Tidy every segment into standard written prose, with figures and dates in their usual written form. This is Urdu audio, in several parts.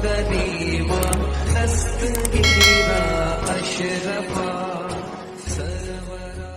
قریبا دستگیرا اشرفا سرورا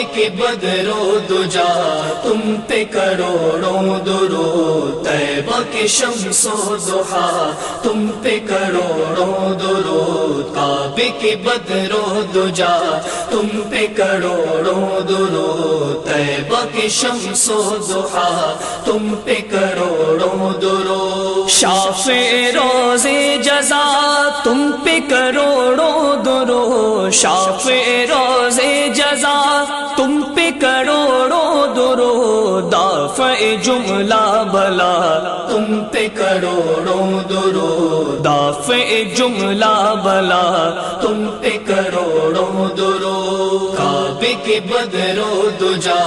کہ بدرو دجا تم پہ کروڑوں درود، طیبہ کے شمس و ضحا تم پہ کروڑوں درود، کعبے کے بدرو دجا تم پہ کروڑوں درود، طیبہ کے شمس و ضحا تم پہ کروڑوں درود، شافع روز جزا تم پہ کروڑوں درود، شافع روز جزا تم پہ کروڑوں درود، دافع جملہ بلا تم پہ کروڑوں درود، دافع جملہ بلا تم پہ کروڑوں درود، کعبے کے بدرو دجا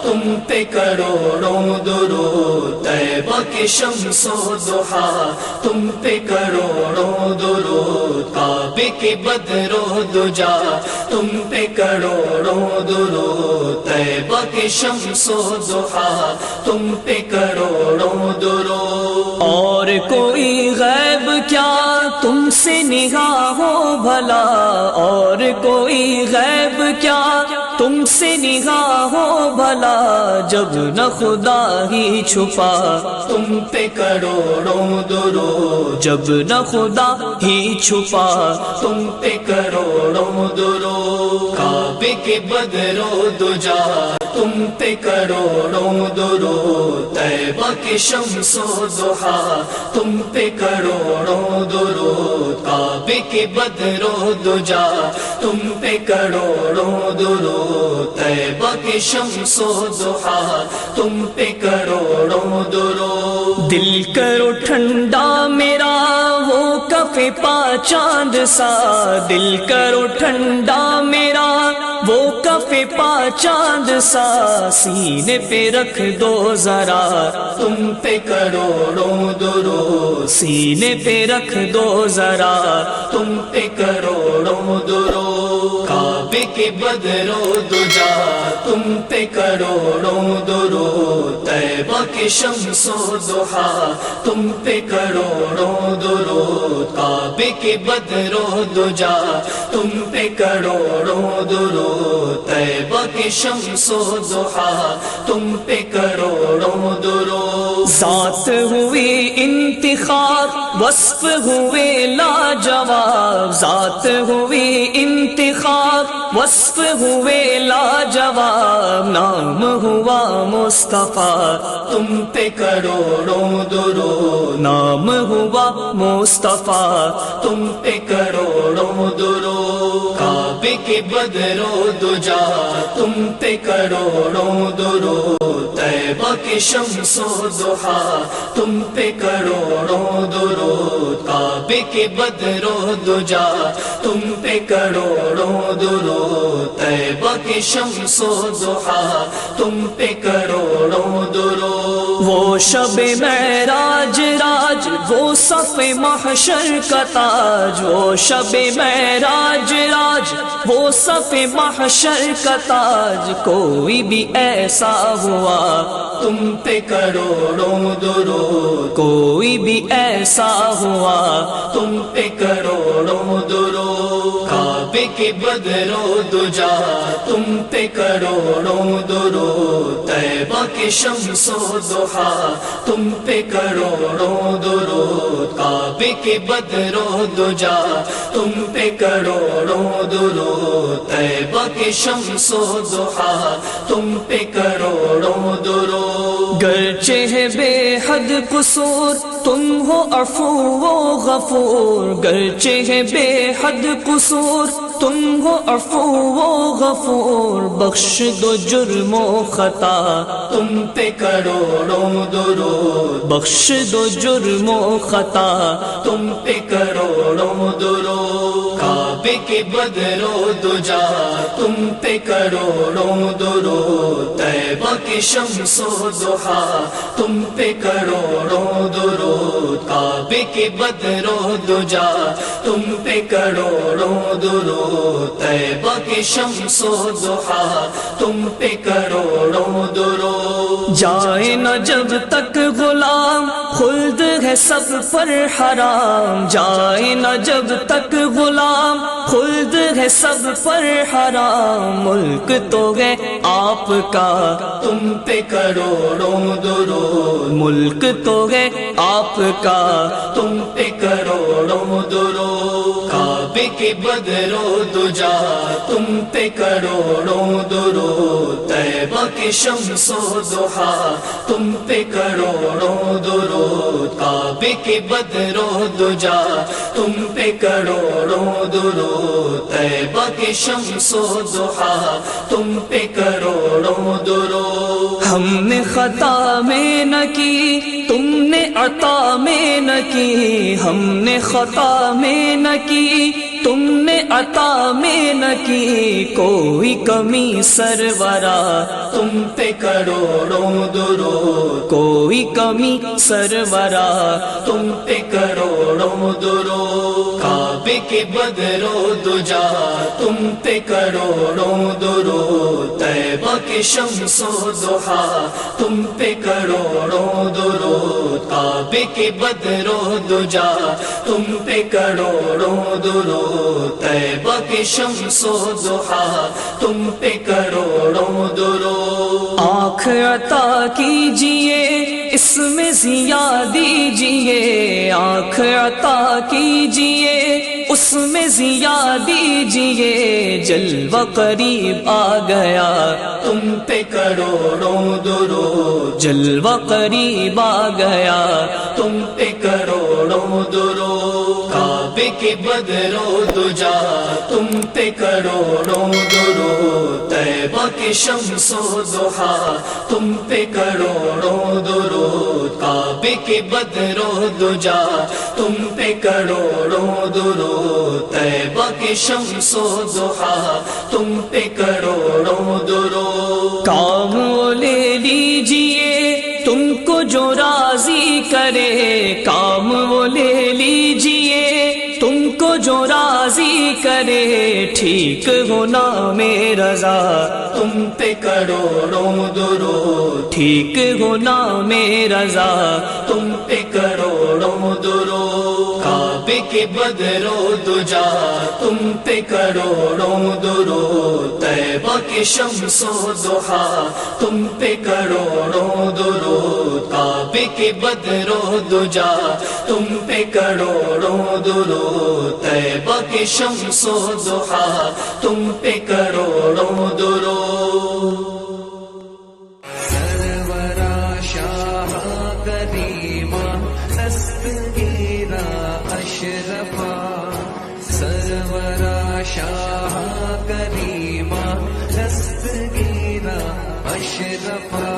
تم پہ کروڑوں درود، طیبہ کے شمس و ضحا تم پہ کروڑوں درود، کعبے کے بدرو دجا تم پہ کروڑوں درود، طیبہ کے شمس و ضحا تم پہ کروڑوں درود، اور کوئی غیب کیا تم سے نگاہ ہو بھلا، اور کوئی غیب کیا تم سے نگاہ ہو بھلا، جب نہ خدا ہی چھپا تم پہ کروڑوں درود، جب نہ خدا ہی چھپا تم پہ کروڑوں درود، کعبے کے بدرو دجا تم پہ کروڑوں درود، طیبہ کی شمس و ضحیٰ تم پہ کروڑوں درود، کعبے کے بدر و دجا تم پہ کروڑوں درود، طیبہ کی شمس و ضحیٰ تم پہ کروڑوں درود۔ دل کرو ٹھنڈا میرا وہ کف پا چاند سا، دل کرو ٹھنڈا میرا وہ کف پا چاند سا، سینے پہ رکھ دو ذرا تم پہ کروڑوں درود، سینے پہ رکھ دو ذرا تم پہ کروڑوں درود، کعبے کے بدر و دجا تم پہ کروڑوں درود، طیبہ کی شمس و ضحیٰ تم پہ کروڑوں درود، کعبے کے بدر و دجا تم پہ کروڑوں درود، طیبہ کی شمس و ضحیٰ تم پہ کروڑوں درود۔ ذات ہوئی انتخاب، وصف ہوئے لاجواب، ذات ہوئی انتخاب، وصف ہوئے لاجواب، نام ہوا مصطفیٰ تم پہ کروڑوں درود، نام ہوا مصطفیٰ تم پہ کروڑوں درود، کعبے کے بدر و دجا تم پہ کروڑوں درود، طیبہ کی شمس و ضحیٰ تم پہ کروڑوں درود، کعبے کے بدر و دجا تم پہ کروڑوں درود، طیبہ کی شمس و ضحیٰ تم پہ کروڑوں درود۔ وہ شب معراج راج، وہ صف محشر کا تاج، وہ شب معراج راج، وہ صف محشر کا تاج، کوئی بھی ایسا ہوا تم پہ کروڑوں درود، کوئی بھی ایسا ہوا تم پہ کروڑوں درود، کعبے کے بدر و دجا تم پہ کروڑوں درود، طیبہ کی شمس و ضحیٰ تم پہ کروڑوں درود، کعبے کے بدر و دجا تم پہ کروڑوں درود، طیبہ کی شمس و ضحیٰ تم پہ کروڑوں درود۔ گرچہ ہے بے حد قصور تم ہو عفو و غفور، گرچہ ہے بے حد قصور تم ہو عفو و غفور، بخش دو جرم و خطا تم پہ کروڑوں درود، بخش دو جرم و خطا تم پہ کروڑوں درود، کعبے کے بدر و دجا تم پہ کروڑوں درود، طیبہ کی شمس و ضحیٰ تم پہ کروڑوں درود، کعبے کے بدر و دجا تم پہ کروڑوں درود، طیبہ کی شمس و ضحیٰ تم پہ کروڑوں درود۔ جائے نہ جب تک غلام خلد ہے سب پر حرام، جائے نہ جب تک غلام خلد ہے سب پر حرام، ملک تو ہے آپ کا تم پہ کروڑوں درود، ملک تو ہے آپ کا تم پہ کروڑوں درود، کعبے کے بدر و دجا تم پہ کروڑوں درود، طیبہ کی شمس و ضحیٰ تم پہ کروڑوں درود، کعبے کے بدر و دجا تم پہ کروڑوں درود، طیبہ کی شمس و ضحیٰ تم پہ کروڑوں درود۔ ہم نے خطا میں نہ کی تم نے عطا میں نہ کی، ہم نے خطا میں نہ کی تم نے عطا میں نہ کی، کوئی کمی سرورا تم پہ کروڑوں درود، کوئی کمی سرورا تم پہ کروڑوں درود، کعبے کے بدر و دجا تم پہ کروڑوں درود، طیبہ کی شمس و ضحیٰ تم پہ کروڑوں درود، کعبے کے بدر و دجا تم پہ کروڑوں درود، طیبہ کی شمس و ضحیٰ تم پہ کروڑوں درود۔ آنکھ عطا کیجئے اس میں ضیا دیجئے، آنکھ عطا کیجئے اس اس میں ضیا دیجئے جلوہ قریب آ گیا تم پہ کروڑوں درود جلوہ قریب آ گیا تم پہ کروڑوں درود کعبے کے بدر و دجا تم پہ کروڑوں درود طیبہ کے شمس و ضحا تم پہ کروڑوں درود کعبے کے بدر و دجا تم پہ کروڑوں درود طیبہ کے شمس و ضحا تم پہ کروڑوں درود کام وہ لے لیجئے تم کو جو راضی کرے کام وہ لے لیجئے تم کو جو راضی کرے ٹھیک ہو نام رضا تم پہ کروڑوں درود ٹھیک ہو نام رضا تم پہ کروڑوں درود کعبے کے بدر و دجا تم پہ کروڑوں درود طیبہ کے شمس و ضحا تم پہ کروڑوں درود کعبے کے بدر و دجا تم پہ کروڑوں درود طیبہ کے شمس و ضحا تم پہ کروڑوں درود سرورا شاہ کریمہ دستگیرہ اشرفا